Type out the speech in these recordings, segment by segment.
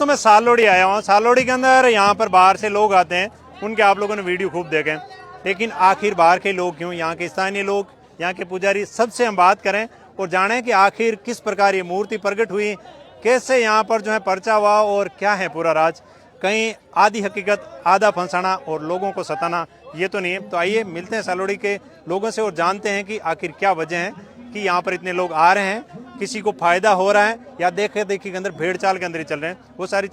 दोस्तों मैं सालोड़ी आया हूँ। सालोड़ी के अंदर यहाँ पर बाहर से लोग आते हैं, उनके आप लोगों ने वीडियो खूब देखे, लेकिन आखिर बाहर के लोग क्यों, यहाँ के स्थानीय लोग, यहाँ के पुजारी, सबसे हम बात करें और जानें कि आखिर किस प्रकार ये मूर्ति प्रकट हुई, कैसे यहाँ पर जो है पर्चा हुआ और क्या है पूरा राज। कहीं आधी हकीकत आधा फंसाना और लोगों को सताना ये तो नहीं है। तो आइए मिलते हैं सालोड़ी के लोगों से और जानते हैं कि आखिर क्या वजह है कि यहाँ पर इतने लोग आ रहे हैं, किसी को फायदा हो रहा है या देखे देखी के अंदर भेड़ चाल के अंदर ही चल रहे हैं। वो सारी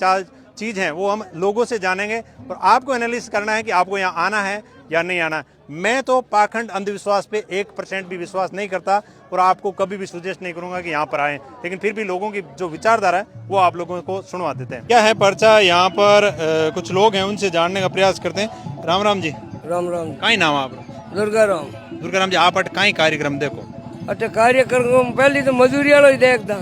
चीज़ हैं वो हम लोगों से जानेंगे और आपको एनालिसिस करना है कि आपको यहाँ आना है या नहीं आना। मैं तो पाखंड अंधविश्वास पे 1% भी विश्वास नहीं करता और आपको कभी भी सुजेस्ट नहीं करूंगा कि यहाँ पर आएँ, लेकिन फिर भी लोगों की जो विचारधारा है वो आप लोगों को सुनवा देते हैं। क्या है पर्चा, यहाँ पर कुछ लोग हैं उनसे जानने का प्रयास करते हैं। राम राम जी। राम राम। कहीं नाम आप? दुर्गा राम। दुर्गा राम जी, आप अट कहीं कार्यक्रम देखो? अच्छा, कार्यक्रम पहले तो मजदूरी वालों ही देखता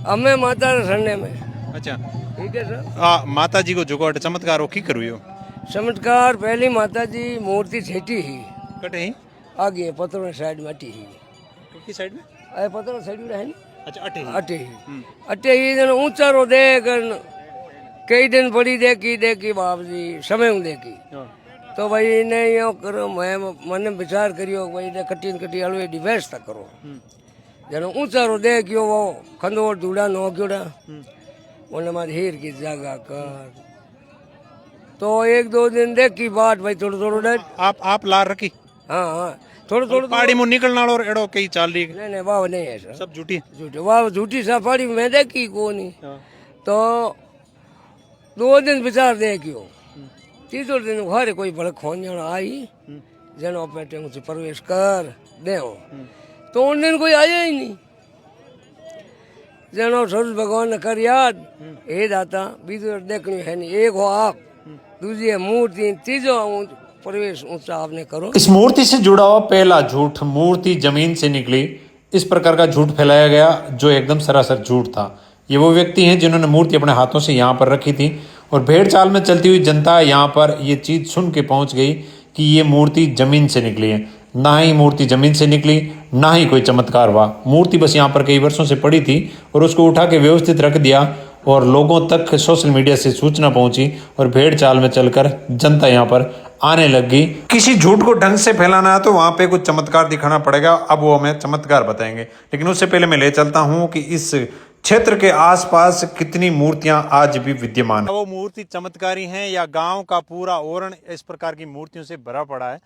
हमें माता संडे में। अच्छा ठीक है सर। माता जी को झुको चमत्कार वो की करू चमत्कार पहली माता जी मूर्ति छेटी ही कटे ही आगे पत्थरों साइड में अटी ही की साइड में अरे पत्थरों साइड में है। अच्छा अटे ही अटे ही जन ऊंचा रो देख कई दिन बड़ी देखी बाप जी समय देखी तो भाई ने यो करो मैं मन विचार करियो भाई ने कटी हलवे व्यवस्था करो जन ऊंचा रो देखियो वो खंडोर धूड़ा नो क्योड़ा उन्हें हीर की जगह कर तो 1-2 दिन देखी बात भाई थोड़ो डर आप लार रखी। हाँ थोड़ो पहाड़ी में निकलना और एड़ो कई चाल रही नहीं वाह नहीं है सर, सब झूठी वाह झूठी सा पहाड़ी में देखी को नहीं तो 2 दिन विचार देखियो तीसरे दिन घरे कोई भड़क खोन आई जनो पेटे मुझे प्रवेश कर दे तो उन दिन कोई आया ही नहीं जनो सूरज भगवान ने कर याद हे दाता बीजो देखनी है नहीं एक हो आप दूसरी है मूर्ति तीजो प्रवेश ऊंचा आपने करो। इस मूर्ति से जुड़ा हुआ पहला झूठ, मूर्ति जमीन से निकली, इस प्रकार का झूठ फैलाया गया जो एकदम सरासर झूठ था। ये वो व्यक्ति हैं जिन्होंने मूर्ति अपने हाथों से यहाँ पर रखी थी और भेड़ चाल में चलती हुई जनता यहाँ पर ये चीज सुन के पहुंच गई कि ये मूर्ति जमीन से निकली है। ना ही मूर्ति जमीन से निकली, ना ही कोई चमत्कार हुआ। मूर्ति बस यहाँ पर कई वर्षों से पड़ी थी और उसको उठा के व्यवस्थित रख दिया और लोगों तक सोशल मीडिया से सूचना पहुंची और भेड़ चाल में चलकर जनता यहाँ पर आने लग गई। किसी झूठ को ढंग से फैलाना है तो वहां पे कुछ चमत्कार दिखाना पड़ेगा। अब वो हमें चमत्कार बताएंगे, लेकिन उससे पहले मैं ले चलता हूँ कि इस क्षेत्र के आसपास कितनी मूर्तियां आज भी विद्यमान है। वो मूर्ति चमत्कारी हैं या गांव का पूरा ओरण इस प्रकार की मूर्तियों से भरा पड़ा है,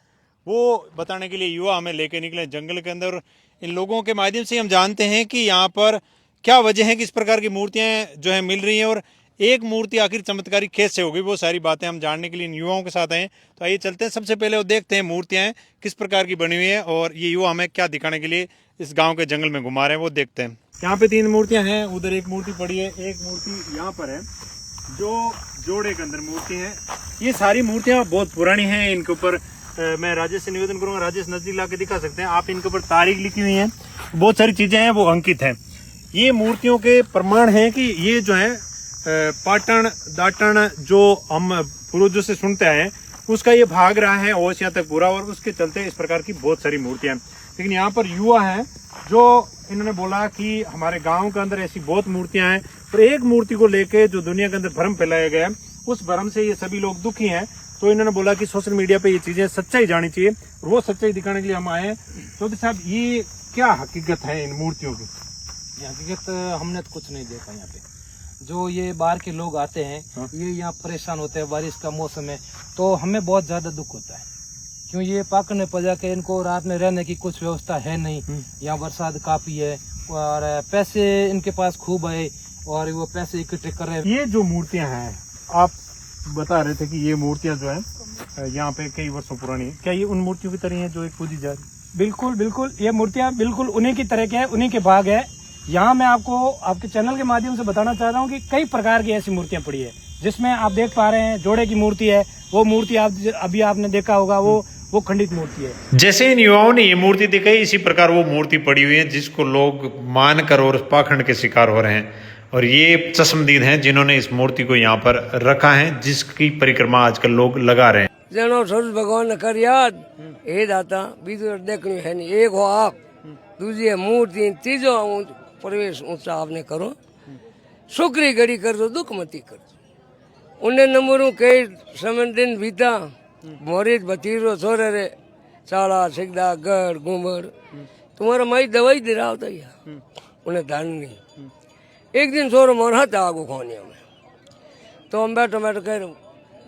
वो बताने के लिए युवा हमें लेके निकले जंगल के अंदर। इन लोगों के माध्यम से हम जानते हैं कि यहाँ पर क्या वजह है कि इस प्रकार की मूर्तियां जो है मिल रही हैं और एक मूर्ति आखिर चमत्कारी कैसे होगी, वो सारी बातें हम जानने के लिए इन युवाओं के साथ आए। तो आइए चलते हैं, सबसे पहले वो देखते हैं मूर्तियां किस प्रकार की बनी हुई है और ये युवा हमें क्या दिखाने के लिए इस गांव के जंगल में घुमा रहे हैं वो देखते हैं। यहाँ पे 3 मूर्तियां हैं, उधर एक मूर्ति पड़ी है, एक मूर्ति यहाँ पर है जो जोड़े के अंदर मूर्ति है। ये सारी मूर्तियां बहुत पुरानी हैं। इनके ऊपर मैं राजेश से निवेदन करूंगा, राजेश नजदीक ला के दिखा सकते हैं आप। इनके ऊपर तारीख लिखी हुई है, बहुत सारी चीजें हैं वो अंकित है। ये मूर्तियों के प्रमाण है कि ये जो है पाटन दाटन जो हम पूर्वजों से सुनते हैं उसका ये भाग रहा है ओसिया तक पूरा, और उसके चलते इस प्रकार की बहुत सारी मूर्तियां हैं। लेकिन यहाँ पर युवा हैं जो इन्होंने बोला कि हमारे गांव के अंदर ऐसी बहुत मूर्तियां हैं और एक मूर्ति को लेके जो दुनिया के अंदर भ्रम फैलाया गया उस भ्रम से ये सभी लोग दुखी हैं। तो इन्होंने बोला कि सोशल मीडिया पे ये चीजें सच्चाई जानी चाहिए और वो सच्चाई दिखाने के लिए हम आए हैं। तो साहब ये क्या हकीकत है इन मूर्तियों की? हकीकत हमने तो कुछ नहीं देखा यहाँ पे। जो ये बाहर के लोग आते हैं ये यहाँ परेशान होते हैं, बारिश का मौसम है तो हमें बहुत ज्यादा दुख होता है क्यों ये पाकने पजा के इनको रात में रहने की कुछ व्यवस्था है नहीं। यहाँ बरसात काफी है और पैसे इनके पास खूब है और वो पैसे इकट्ठे कर रहे हैं। ये जो मूर्तियां हैं आप बता रहे थे कि ये मूर्तियां जो है यहाँ पे कई वर्षों पुरानी है, क्या ये उन मूर्तियों की तरह है जो एक पूजी जा रही? बिल्कुल ये मूर्तियाँ बिल्कुल उन्हीं की तरह के है, उन्हीं के भाग है। यहाँ मैं आपको आपके चैनल के माध्यम से बताना चाह रहा हूँ कि कई प्रकार की ऐसी मूर्तियां पड़ी है जिसमें आप देख पा रहे हैं जोड़े की मूर्ति है। वो मूर्ति आप अभी आपने देखा होगा वो खंडित मूर्ति है। जैसे इन युवाओं ने ये मूर्ति दिखाई इसी प्रकार वो मूर्ति पड़ी हुई है जिसको लोग मानकर और पाखंड के शिकार हो रहे हैं। और ये चश्मदीद हैं जिन्होंने इस मूर्ति को यहाँ पर रखा है जिसकी परिक्रमा आजकल लोग लगा रहे हैं। जनो सूरज भगवान ने कर याद हे दाता बीजो देखनी है नहीं एक हो आप दूसरी है मूर्ति तीजो प्रवेश ऊंचा आपने करो सुखरी घड़ी कर दो दुख मती कर दो उन्हें नंबरों कई समय दिन बीता मोरित भतीरो छोरे रे चाला सिगदा गढ़ घूमर तुम्हारा माई दवाई दे रहा होता है उन्हें धन नहीं एक दिन छोरो मोरा था आगो खोनिया में तो हम बैठो बैठो कह रहे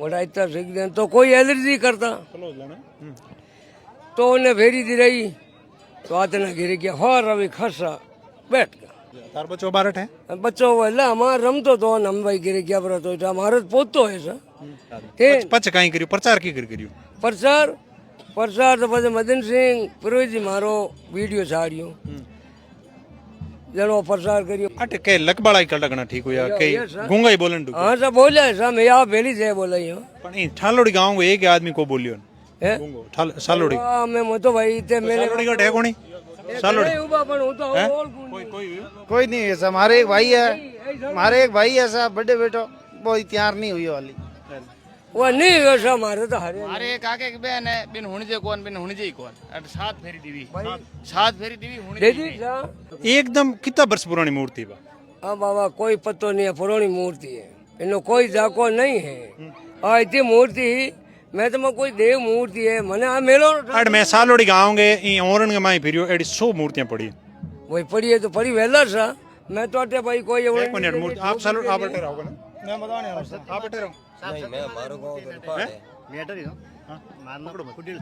बड़ा इतना सीख दें तो कोई एलर्जी करता तो उन्हें फेरी दी रही तो आतना गिर गया हो रवि खसा बैठ गया तार बच्चों बारट है बच्चों वाला हमारा रमतो तो हम भाई गिर गया पर तो हमारा पोतो है सर पच कहीं करियो प्रचार की करियो प्रचार प्रचार तो પછી મદન સિંહ પુરોહિતજી મારો વિડીયો છાડ્યો જણો પ્રચાર કર્યો अटे के लकबाड़ा ही लगना ठीक हुआ के गूंगा ही बोलन डू हाँ सब बोले सब मैं यहाँ पहली से बोला ही हूँ पण ई ठालोड़ी गांव को एक आदमी को बोलियो हैं? गूंगो सालोड़ी मैं तो भाई इतने मैंने सालोड़ी का है कोनी सालोड़ी कोई नहीं है साहब हमारे एक भाई है हमारे एक भाई है साहब बड़े बेटो वो तैयार नहीं हुई वाली वो नहीं वैसा हमारे तो हरे मारे एक आगे की बहन है बिन हुणजे कौन बिन हुणजे ही कौन अट सात फेरी दीवी सात फेरी दीवी हुणजे दीदी सा एकदम कितना वर्ष पुरानी मूर्ति बा हाँ बाबा कोई पतो नहीं है पुरानी मूर्ति है इनो कोई जाको नहीं है आ इतनी मूर्ति मैं तो मैं कोई देव मूर्ति है मने आ मेलो अट मैं सालोड़ी गांव के ई ओरन के माई फिरियो एडी 100 मूर्तियां पड़ी वही पड़ी है तो पड़ी वेला सा मैं तो अटे भाई कोई एक मिनट मूर्ति आप सालोड़ी आप अटे रहोगे ना मैं बताने आप अटे रहो नहीं मैं मारो गाँव है મેટર મારનો કુટીર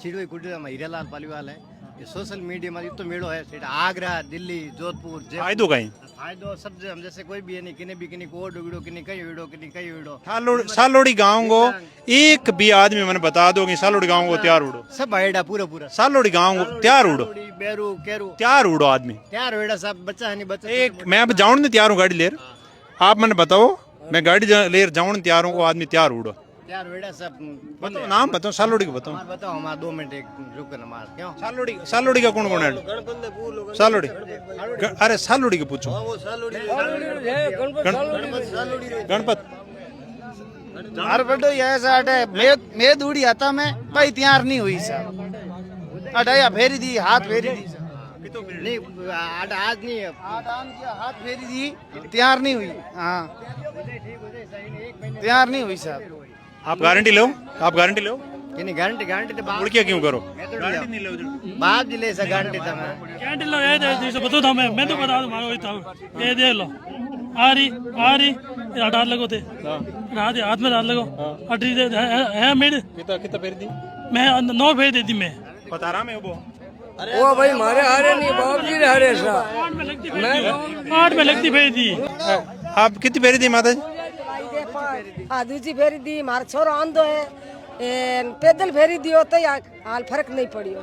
ચીડો કુટીરમાં હીરાલાલ પાલીવાલ है ये सोशल मीडिया में तो मेड़ो है सेठ आगरा दिल्ली जोधपुर फायदो कहीं फायदो सब हम जैसे कोई भी है नहीं किने भी किने को डुगड़ो किने कई वीडियो सालोड़ी गांव को एक भी आदमी मैंने बता दो कि सालोड़ी गांव को तैयार उड़ो सब आइडा पूरा सालोड़ी गांव को तैयार उड़ो बेरू केरू तैयार उड़ो आदमी तैयार वेड़ा सब बच्चा है नहीं बच्चा एक मैं अब जाऊं तैयार हूँ गाड़ी लेर आप मैंने बताओ मैं गाड़ी लेर जाऊं तैयार हूँ आदमी तैयार उड़ो तैयार वेड़ा सब बताओ नाम बताओ सालोड़ी को बताओ बताओ हमारा 2 मिनट एक रुक ना मार क्यों सालोड़ी का कौन कौन है सालोड़ी अरे सालोड़ी के पूछो गणपत हर बड़ो ये साठ है मैं दूड़ी आता मैं भाई तैयार नहीं हुई साहब अटाया फेरी दी हाथ फेरी दी नहीं आज नहीं है हाथ फेरी दी तैयार नहीं हुई हाँ तैयार नहीं हुई साहब आप गारंटी लो आप गारंटी लो नहीं गारंटी तो उड़किया क्यों करो गारंटी नहीं लो बाप जी ले सा गारंटी था मैं कैंटीन लो ये दे से बता दो मैं तो बता दूं मारो ये दे लो आ रही ये डाल लगो थे हाथ में डाल लगो अटरी दे है मेड कितना फेर दी मैं 9 भेज देती मैं बता रहा मैं वो वो भाई मारे हारे नहीं बाप जी रे हारे सा 8 में लगती भेज दी आप कितनी फेरी दी माता जी दूसरी फेरी दी मारा छोरो आंदो है पैदल फेरी दियो तो हाल फर्क नहीं पड़ियो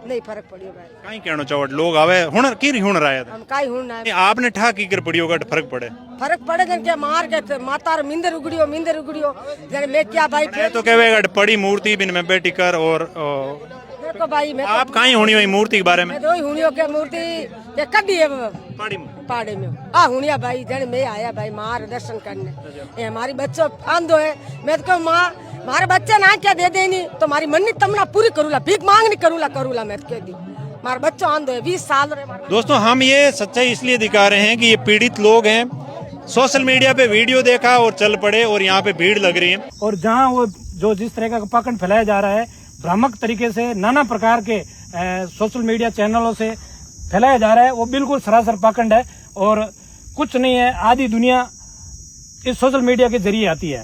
नहीं फर्क पड़ियो भाई काई कहनो चावट लोग आवे हुनर की हुनर आया था हम काई हुन ना आपने ठा की कर पड़ियो का फर्क पड़े फर्क पड़े जन के मार के माता मिंदर उगड़ियो जन मैं क्या भाई मैं तो कहवेगा पड़ी मूर्ति बिन में बेटी कर और देखो भाई मैं आप कहीं होनी हुई मूर्ति के बारे में मैं तो हुनियो के मूर्ति ये कड्डी है पड़ी में पाड़े में आ हुनिया भाई जन मैं आया भाई मार दर्शन करने ये हमारी बच्चों आंदो है मैं तो माँ मारे बच्चे ना क्या दे देनी तो हमारी मन्नी तमना पूरी करूला भीख मांग नहीं करूला मैं कह दी मारे बच्चों आंदो है 20 साल रे दोस्तों हम ये सच्चाई इसलिए दिखा रहे हैं कि ये पीड़ित लोग हैं सोशल मीडिया पे वीडियो देखा और चल पड़े और यहाँ पे भीड़ लग रही है और जहाँ वो जो जिस तरह का पाखंड फैलाया जा रहा है भ्रामक तरीके से नाना प्रकार के सोशल मीडिया चैनलों से फैलाया जा रहा है वो बिल्कुल सरासर पाखंड है और कुछ नहीं है। आधी दुनिया इस सोशल मीडिया के जरिए आती है।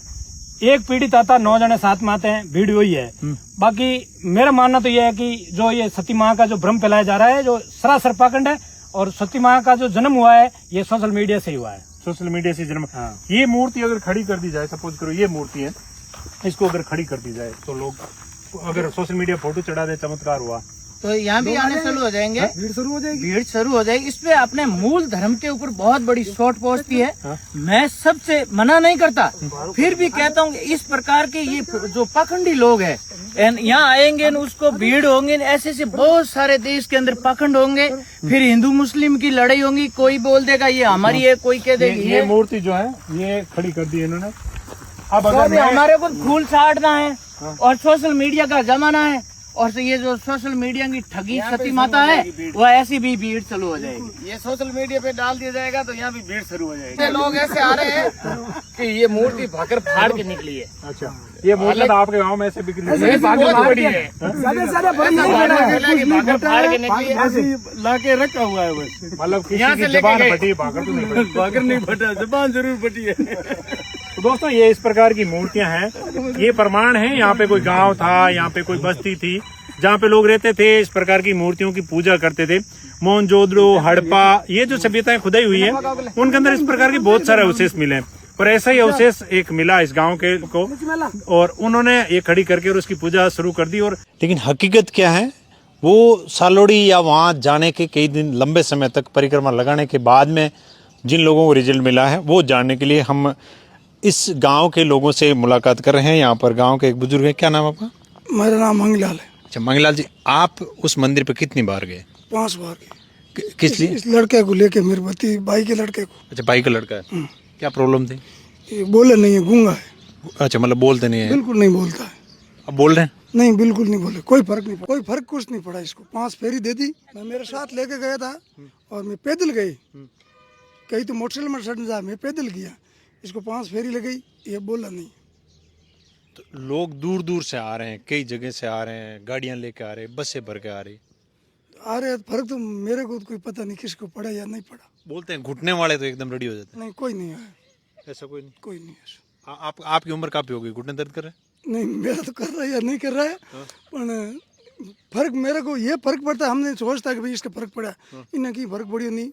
एक पीड़ित आता 9 जने साथ में आते हैं, भीड़ वही है। बाकी मेरा मानना तो यह है कि जो ये सती माँ का जो भ्रम फैलाया जा रहा है जो सरासर पाखंड है और सती माँ का जो जन्म हुआ है ये सोशल मीडिया से ही हुआ है। सोशल मीडिया से जन्म ये मूर्ति अगर खड़ी कर दी जाए, सपोज करो ये मूर्ति है, इसको अगर खड़ी कर दी जाए तो लोग अगर सोशल मीडिया फोटो चढ़ा दे चमत्कार हुआ तो यहाँ भी आने शुरू हो जाएंगे, भीड़ शुरू हो जाएगी। इसपे अपने मूल धर्म के ऊपर बहुत बड़ी चोट पहुँचती है। मैं सबसे मना नहीं करता, फिर भी कहता हूँ इस प्रकार के ये जो पाखंडी लोग हैं यहाँ आएंगे उसको भीड़ होंगे, ऐसे से बहुत सारे देश के अंदर पाखंड होंगे, फिर हिंदू मुस्लिम की लड़ाई होगी। कोई बोल देगा ये हमारी है, कोई कह देगा ये मूर्ति जो है ये खड़ी कर दी इन्होंने। अब अगर हमारे को फूल छाटना है और सोशल मीडिया का जमाना है, और ये जो सोशल मीडिया की ठगी सती माता है वह ऐसी भी भीड़ चालू हो जाएगी। ये सोशल मीडिया पे डाल दिया जाएगा तो यहाँ भी भीड़ शुरू हो जाएगी। लोग ऐसे आ रहे हैं कि ये मूर्ति भाकर फाड़ के निकली है। अच्छा, ये मूर्ति तो आपके गांव में ऐसे बिक्री भाकर फाड़ के निकली है, ला के रखा हुआ है बस, मतलब किसी की जबान फटी, भाकर तो नहीं फटी। भाकर नहीं फटा, जबान जरूर फटी है। तो दोस्तों ये इस प्रकार की मूर्तियां हैं, ये प्रमाण है यहाँ पे कोई गांव था, यहाँ पे कोई बस्ती थी जहाँ पे लोग रहते थे, इस प्रकार की मूर्तियों की पूजा करते थे। मोहनजोदड़ो, हड़प्पा, ये जो सभ्यताएं खुदाई हुई है उनके अंदर इस प्रकार के बहुत सारे अवशेष मिले हैं। और ऐसा ही अवशेष एक मिला इस गांव के को, और उन्होंने ये खड़ी करके और उसकी पूजा शुरू कर दी। और लेकिन हकीकत क्या है, वो सालोड़ी या वहाँ जाने के कई दिन लंबे समय तक परिक्रमा लगाने के बाद में जिन लोगों को रिजल्ट मिला है वो जानने के लिए हम इस गांव के लोगों से मुलाकात कर रहे हैं। यहाँ पर गांव के एक बुजुर्ग हैं, क्या नाम आपका? मेरा नाम मंगलाल है। अच्छा मंगलाल जी, आप उस मंदिर पे कितनी बार गए? 5 बार गए। किस लिए? इस लड़के को लेके, मेरे भती भाई के लड़के को। अच्छा, भाई का लड़का है, क्या प्रॉब्लम थी? ये बोले नहीं है, गूंगा है। अच्छा, मतलब बोलते नहीं है? बिल्कुल नहीं बोलता है। अब बोल रहे हैं? नहीं, बिल्कुल नहीं बोले, कोई फर्क नहीं पड़ा, कोई फर्क कुछ नहीं पड़ा इसको। 5 फेरी दे दी, मैं मेरे साथ लेके गया था और मैं पैदल गई, कहीं तो मोटरसाइकिल में सट जा, मैं पैदल गया, इसको 5 फेरी लगी, ये बोला नहीं। तो लोग दूर दूर से आ रहे हैं, कई जगह से आ रहे हैं, गाड़ियां लेके आ रहे हैं, बसें भर के आ रही आ रहे फर्क तो मेरे को कोई पता नहीं किसको पड़ा या नहीं पड़ा। बोलते हैं घुटने वाले तो एकदम रेडी हो जाते हैं। नहीं, कोई नहीं आया, ऐसा कोई नहीं? कोई नहीं ऐसा। आपकी उम्र काफी हो गई, घुटने दर्द कर रहे हैं? नहीं, मेरा तो कर रहा है या नहीं कर रहा है, पर फर्क मेरे को ये फर्क पड़ता है। हमने सोचता कि भाई इसका फर्क पड़ा, इन्हें की फर्क पड़ी नहीं,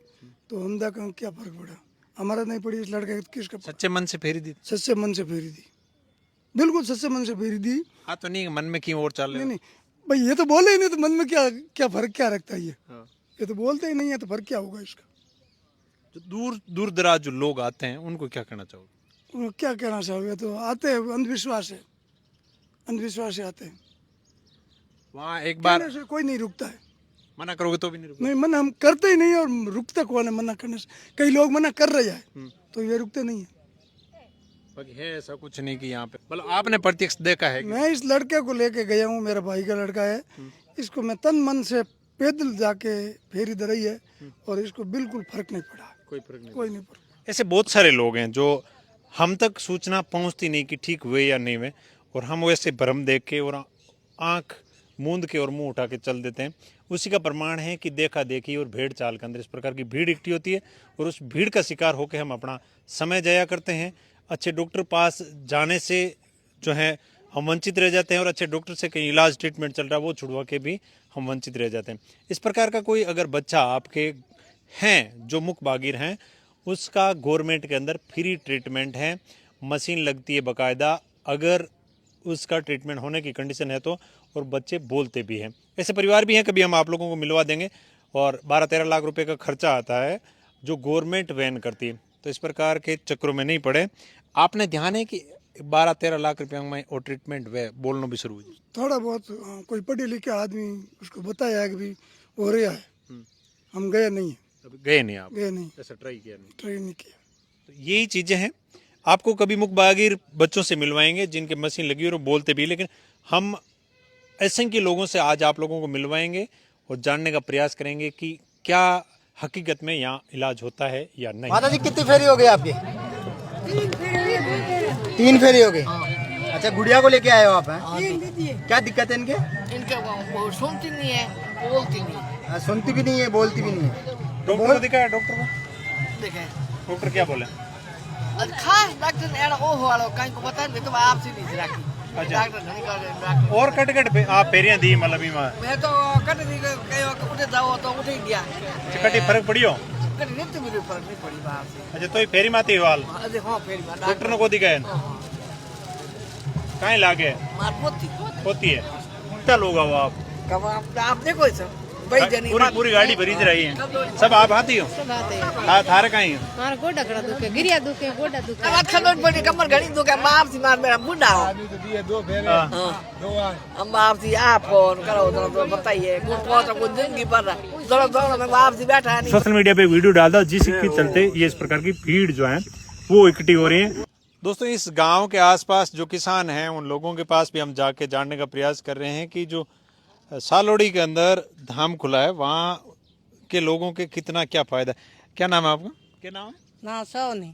तो हम देखा क्या फर्क पड़ा, हमारा नहीं पड़ी, इस लड़के किसका। सच्चे मन से फेरी दी? सच्चे मन से फेरी दी, बिल्कुल सच्चे मन से फेरी दी। हाँ, तो नहीं मन में क्यों और चाल रहे? नहीं भाई, ये तो बोले ही नहीं, तो मन में क्या फर्क क्या रखता है ये तो बोलते ही नहीं है, तो फर्क क्या होगा इसका। जो दूर दराज जो लोग आते हैं उनको क्या कहना चाहोगे? उनको क्या कहना चाहोगे, तो आते हैं, अंधविश्वास है, अंधविश्वास से आते हैं। वहाँ एक बार से कोई नहीं रुकता है, मना करोगे तो भी नहीं रुकते? नहीं, मना हम करते ही नहीं, और रुकता कौन है मना करने से? कई लोग मना कर रहे हैं तो ये रुकते नहीं है। बाकी है ऐसा कुछ नहीं कि यहाँ पे, मतलब आपने प्रत्यक्ष देखा है? मैं इस लड़के को लेके गया हूँ, मेरा भाई का लड़का है, इसको मैं तन मन से पैदल जाके फेरी दराई है, और इसको बिल्कुल फर्क नहीं पड़ा, कोई फर्क नहीं? कोई नहीं पड़ा। ऐसे बहुत सारे लोग हैं जो हम तक सूचना पहुँचती नहीं कि ठीक हुए या नहीं हुए, और हम वैसे भ्रम देख के और आँख मूंद के और मुंह उठा के चल देते हैं। उसी का प्रमाण है कि देखा देखी और भेड़ चाल के अंदर इस प्रकार की भीड़ इकट्ठी होती है, और उस भीड़ का शिकार होकर हम अपना समय जाया करते हैं। अच्छे डॉक्टर पास जाने से जो है हम वंचित रह जाते हैं, और अच्छे डॉक्टर से कहीं इलाज ट्रीटमेंट चल रहा है वो छुड़वा के भी हम वंचित रह जाते हैं। इस प्रकार का कोई अगर बच्चा आपके हैं जो मुख बागिर हैं, उसका गवर्नमेंट के अंदर फ्री ट्रीटमेंट है, मशीन लगती है बाकायदा, अगर उसका ट्रीटमेंट होने की कंडीशन है तो, और बच्चे बोलते भी हैं। ऐसे परिवार भी हैं, कभी हम आप लोगों को मिलवा देंगे। और 12-13 लाख रुपए का खर्चा आता है जो गवर्नमेंट वहन करती है, तो इस प्रकार के चक्रों में नहीं पड़े। आपने ध्यान है कि 12-13 लाख रुपये में और ट्रीटमेंट वे बोलना भी शुरू हुई? थोड़ा बहुत कोई पढ़े लिखे आदमी उसको बताया कि भी हो रहा है, हम गए नहीं है। अभी गए नहीं आप? गए नहीं, ऐसा ट्राई किया नहीं? ट्राई नहीं किया। तो यही चीज़ें हैं, आपको कभी मुखबागिर बच्चों से मिलवाएंगे जिनके मशीन लगी और बोलते भी, लेकिन हम ऐसे के लोगों से आज आप लोगों को मिलवाएंगे और जानने का प्रयास करेंगे कि क्या हकीकत में यहाँ इलाज होता है या नहीं। माता जी कितनी फेरी हो गई आपकी? 3 फेरी हो गई। अच्छा, गुड़िया को लेके आए हो आप? क्या दिक्कत है इनके? सुनती नहीं है, बोलती नहीं। सुनती भी नहीं है, बोलती भी नहीं है। डॉक्टर को दिखाया? डॉक्टर को देखे डॉक्टर क्या बोले? खास डॉक्टर ने ओ वाला कहीं को बता दे तो आप से नहीं राखी। डॉक्टर नहीं कर डॉक्टर और कट आप फेरियां दी, मतलब मैं तो कट दी कहीं उठे जाओ तो उठे ही दिया। कटी फर्क पड़ी हो? कट नहीं तो मेरे फर्क नहीं पड़ी बाहर से। अच्छा, तो ये फेरी माती हाल? अरे हां, फेरी मार डॉक्टर ने को दिखाया? कहीं लागे मार होती है? क्या लोग हो आप? कब आप देखो सर भाई जनी पूरी गाड़ी भरी रही है, सब आप आती हो? थारे कहीं हो? मारा गोडा खड़ा दुखे, गिरिया दुखे, गोडा दुखे। अब खलोट पड़ी कमर घड़ी दुखे, मार सी मार मेरा बुढ़ा हो। हम आप सी आप फोन करो तो बताइए कुछ पहुंच कुछ जिंदगी पर दौड़ में आप सी बैठा है। सोशल मीडिया पे वीडियो डाल दो जिसके चलते ये इस प्रकार की भीड़ जो है वो इकट्ठी हो रही है। दोस्तों, इस गांव के आसपास जो किसान हैं उन लोगों के पास भी हम जाके जानने का प्रयास कर रहे हैं कि जो सालोड़ी के अंदर धाम खुला है, वहाँ के लोगों के कितना क्या फायदा है। क्या नाम है आपका? क्या नाम है? ना सौ नहीं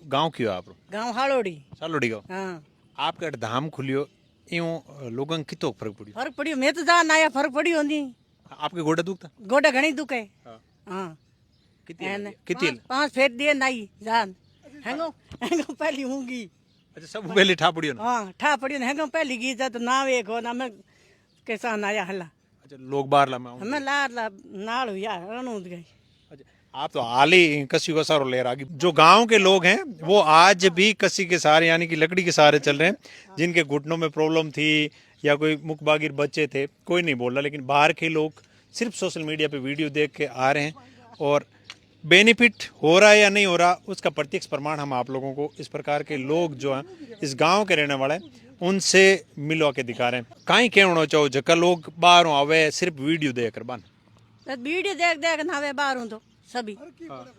गांव क्यों आप? गाँव हालोड़ी सालोड़ी गाँव। हाँ आपका अठ धाम खुलियो यूं लोगों को कितो फर्क पड़ियो? फर्क पड़ियो मैं तो जान आया फर्क पड़ियो नहीं आपके गोडा दुखता? गोडा घणी दुखे हाँ किती? 5 फेर दिए नाई जान हेंगो हेंगो पहली होंगी अच्छा, सब पहले ठा पड़ियो ना? हाँ ठा पड़ियो हेंगो पहली गी जा तो ना एक हो ना मैं कैसा आया हल्ला अच्छा, लोग बाहर लामा हमें लार ला नाल हुआ रणूद गई। आप तो हाल ही कसी का सहारा ले रहा। जो गांव के लोग हैं वो आज भी कसी के सहारे यानी कि लकड़ी के सहारे चल रहे हैं। जिनके घुटनों में प्रॉब्लम थी या कोई मुखबागिर बच्चे थे, कोई नहीं बोल रहा, लेकिन बाहर के लोग सिर्फ सोशल मीडिया पे वीडियो देख के आ रहे हैं और बेनिफिट हो रहा है या नहीं हो रहा उसका प्रत्यक्ष प्रमाण हम आप लोगों को इस प्रकार के लोग जो हैं इस गाँव के रहने वाले हैं उनसे मिलवा के दिखा रहे हैं। कहीं कहना चाहो जगह लोग बाहरों आवे सिर्फ वीडियो देख कर बन वीडियो देख देख नावे बाहर हूँ तो सभी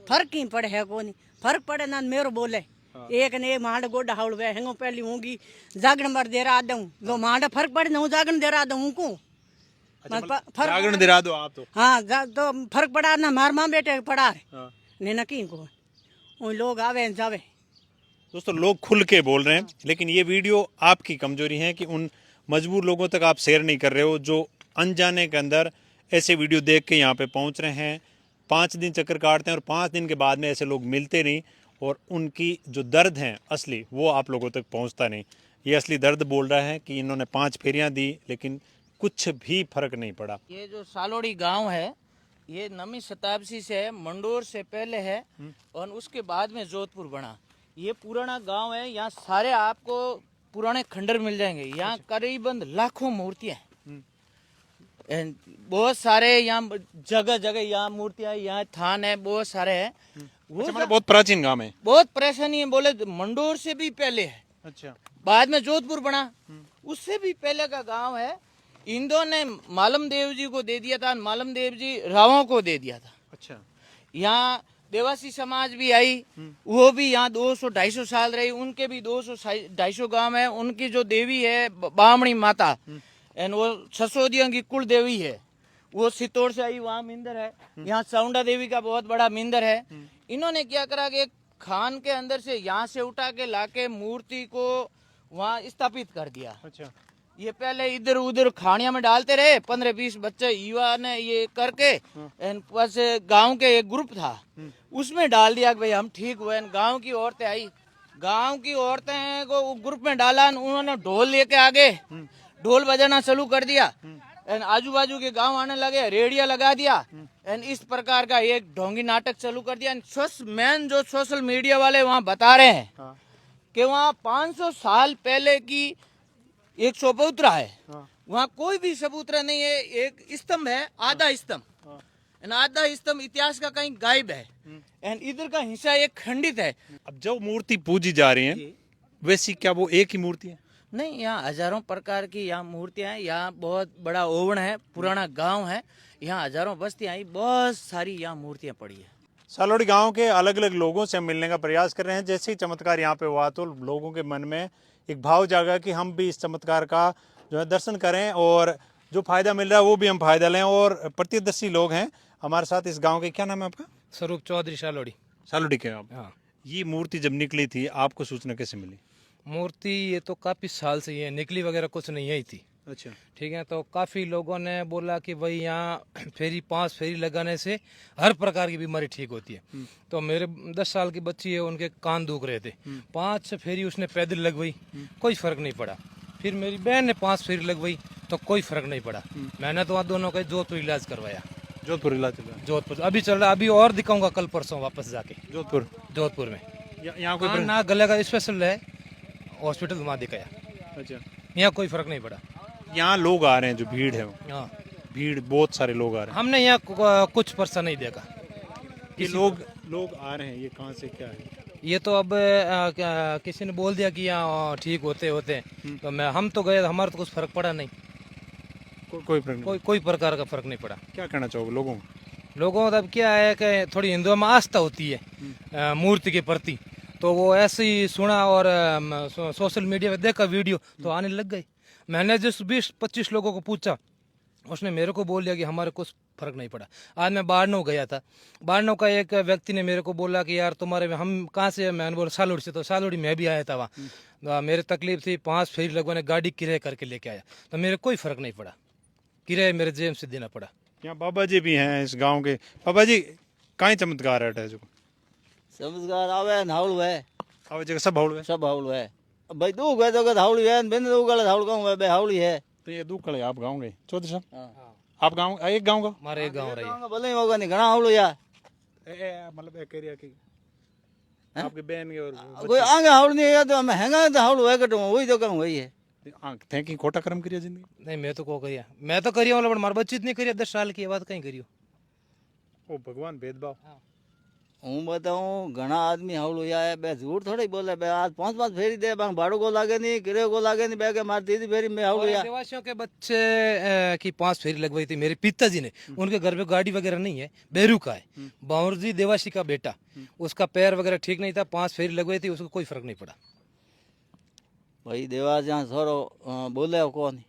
फर्क ही पड़े है को नहीं फर्क पड़े ना मेरो बोले एक ने मांड गोडा हाउल वे हेंगो पहली होंगी जागरण मर दे रहा दूं जो मांड फर्क पड़े ना जागरण दे रहा दूं को जागरण दिला दो आप तो। हाँ तो फर्क पड़ा ना मार माँ बेटे पड़ा ने ना की को उन लोग आवे जावे। दोस्तों लोग खुल के बोल रहे हैं, लेकिन ये वीडियो आपकी कमजोरी है कि उन मजबूर लोगों तक आप शेयर नहीं कर रहे हो जो अनजाने के अंदर ऐसे वीडियो देख के यहाँ पे पहुँच रहे हैं। 5 दिन चक्कर काटते हैं और 5 दिन के बाद में ऐसे लोग मिलते नहीं और उनकी जो दर्द है असली वो आप लोगों तक पहुँचता नहीं। ये असली दर्द बोल रहा है कि इन्होंने 5 फेरियाँ दी लेकिन कुछ भी फर्क नहीं पड़ा। ये जो सालोड़ी गांव है ये 9वीं शताब्दी से है, मंडोर से पहले है और उसके बाद में जोधपुर बना। ये पुराना गांव है, यहाँ सारे आपको पुराने खंडर मिल जाएंगे। यहाँ करीबन लाखों मूर्तियां हैं, बहुत सारे यहाँ जगह जगह यहाँ मूर्तियां, यहाँ थान है, बहुत सारे हैं। वो अच्छा, बहुत प्राचीन गांव है, बहुत परेशानी है। बोले मंडोर से भी पहले है, अच्छा बाद में जोधपुर बना, उससे भी पहले का गांव है। इंदो ने मालम देव जी को दे दिया था, मालम देव जी रावों को दे दिया था। अच्छा, यहाँ देवासी समाज भी आई, वो भी यहाँ 200-250 साल रही, उनके भी 200-250 गांव है। उनकी जो देवी है बामणी माता एंड वो ससोदियों की कुल देवी है, वो सितौड़ से आई, वहाँ मिंदर है। यहाँ चाउंडा देवी का बहुत बड़ा मिंदर है। इन्होंने क्या करा कि एक खान के अंदर से यहाँ से उठा के लाके मूर्ति को वहाँ स्थापित कर दिया। अच्छा, ये पहले इधर उधर खानिया में डालते रहे, 15-20 बच्चे युवा ने ये करके एंड बस गांव के एक ग्रुप था उसमें डाल दिया कि भाई हम ठीक हुए। गांव की औरतें आई, गांव की औरतें को ग्रुप में डाला, उन्होंने ढोल लेके आगे ढोल बजाना चालू कर दिया एंड आजू बाजू के गांव आने लगे, रेडियो लगा दिया एंड इस प्रकार का एक ढोंगी नाटक चालू कर दिया। मेन जो सोशल मीडिया वाले वहाँ बता रहे हैं कि वहाँ 500 साल पहले की एक चबूतरा है, वहाँ कोई भी चबूतरा नहीं है, एक स्तंभ है, आधा स्तंभ, आधा स्तंभ इतिहास का कहीं गायब है एंड इधर का हिस्सा एक खंडित है। अब जो मूर्ति पूजी जा रही है वैसी क्या वो एक ही मूर्ति है? नहीं, यहाँ हजारों प्रकार की यहाँ मूर्तियां हैं। यहाँ बहुत बड़ा ओवण है, पुराना गांव है, यहाँ हजारों बस्तियां आई, बहुत सारी यहाँ मूर्तियां पड़ी है। सालोड़ी गांव के अलग अलग लोगों से हम मिलने का प्रयास कर रहे हैं। जैसे ही चमत्कार यहाँ पे हुआ तो लोगों के मन में एक भाव जागा कि हम भी इस चमत्कार का जो है दर्शन करें और जो फायदा मिल रहा है वो भी हम फायदा लें। और प्रत्यदर्शी लोग हैं हमारे साथ इस गांव के। क्या नाम है आपका? स्वरूप चौधरी सालोड़ी। सालोड़ी के आप? हाँ। ये मूर्ति जब निकली थी आपको सूचना कैसे मिली? मूर्ति ये तो काफी साल से ये निकली वगैरह कुछ नहीं यही थी। अच्छा, ठीक है, तो काफी लोगों ने बोला कि भाई यहाँ फेरी 5 फेरी लगाने से हर प्रकार की बीमारी ठीक होती है। तो मेरे 10 साल की बच्ची है, उनके कान दुख रहे थे, 5 फेरी उसने पैदल लगवाई, कोई फर्क नहीं पड़ा। फिर मेरी बहन ने 5 फेरी लगवाई तो कोई फर्क नहीं पड़ा। मैंने तो दोनों का जोधपुर इलाज करवाया। जोधपुर इलाज चल रहा है? जोधपुर अभी चल रहा, अभी और दिखाऊंगा कल परसों वापस जाके जोधपुर में। यहाँ कोई ना गले का स्पेशल है, हॉस्पिटल वहाँ दिखाया। अच्छा, यहाँ कोई फर्क नहीं पड़ा। यहाँ लोग आ रहे हैं, जो भीड़ है हाँ, भीड़ बहुत सारे लोग आ रहे हैं। हमने यहाँ कुछ परसा नहीं देखा। ये लोग आ रहे हैं, ये कहाँ से क्या है? ये तो अब किसी ने बोल दिया कि यहाँ ठीक होते होते, तो हम तो गए, हमारा तो कुछ फर्क पड़ा नहीं। कोई प्रकार का फर्क नहीं पड़ा। क्या कहना चाहोगे लोगों को? लोगों को अब क्या है कि थोड़ी हिंदुओं में आस्था होती है मूर्ति के प्रति, तो वो ऐसे ही सुना और सोशल मीडिया पे देखा वीडियो तो आने लग गए। मैंने जिस 20-25 लोगों को पूछा उसने मेरे को बोल दिया कि हमारे कुछ फर्क नहीं पड़ा। आज मैं बाड़नौ गया था, बाड़नौ का एक व्यक्ति ने मेरे को बोला कि यार तुम्हारे में हम कहाँ से, मैंने बोला सालोड़ी से। तो सालोड़ी मैं भी आया था वहाँ, मेरे तकलीफ थी, 5 फेरी लगवाने, गाड़ी किराए करके लेके आया, तो मेरे कोई फर्क नहीं पड़ा, किराया मेरे जेब से देना पड़ा। यहाँ बाबा जी भी हैं इस गांव के। बाबा जी काई चमत्कार है जो चमत्कार आवे हावड़ है, आवे जगह सब हावड़ है, सब हावड़ है भाई। दू गए तो हावड़ी है, बिन दू गले हावड़ कहूँ बे हावड़ी है। तो ये दुख कड़े आप गाँव गए चौधरी साहब, आप गाँव एक गाँव का हमारे एक गाँव रही भले ही होगा नहीं घना हावड़ यार, मतलब एक एरिया की आपके बहन के और कोई आगे हावड़ नहीं है तो हमें हैंगा तो हावड़ है कटू वही तो कहूँ वही है। थे कि खोटा कर्म करिया जिंदगी नहीं, मैं तो को करिया, मैं तो करिया वाला, मार बच्ची इतनी करिया 10 साल की बात कहीं करियो। ओ भगवान भेदभाव। हूँ बताऊँ घना आदमी हावड़ है, बे झूठ थोड़ी बोले, बे आज 5-5 फेरी दे, भाड़ो को लागे नहीं, किराए को लागे नहीं, बे के मार तीसरी फेरी में हावड़ या। देवासियों के बच्चे की 5 फेरी लगवाई थी मेरे पिताजी ने, उनके घर पे गाड़ी वगैरह नहीं है, बेरू का है, बावर जी देवासी का बेटा, उसका पैर वगैरह ठीक नहीं था, 5 फेरी लगवाई थी, उसको कोई फर्क नहीं पड़ा। भाई देवास यहाँ सोरो बोले हो कौन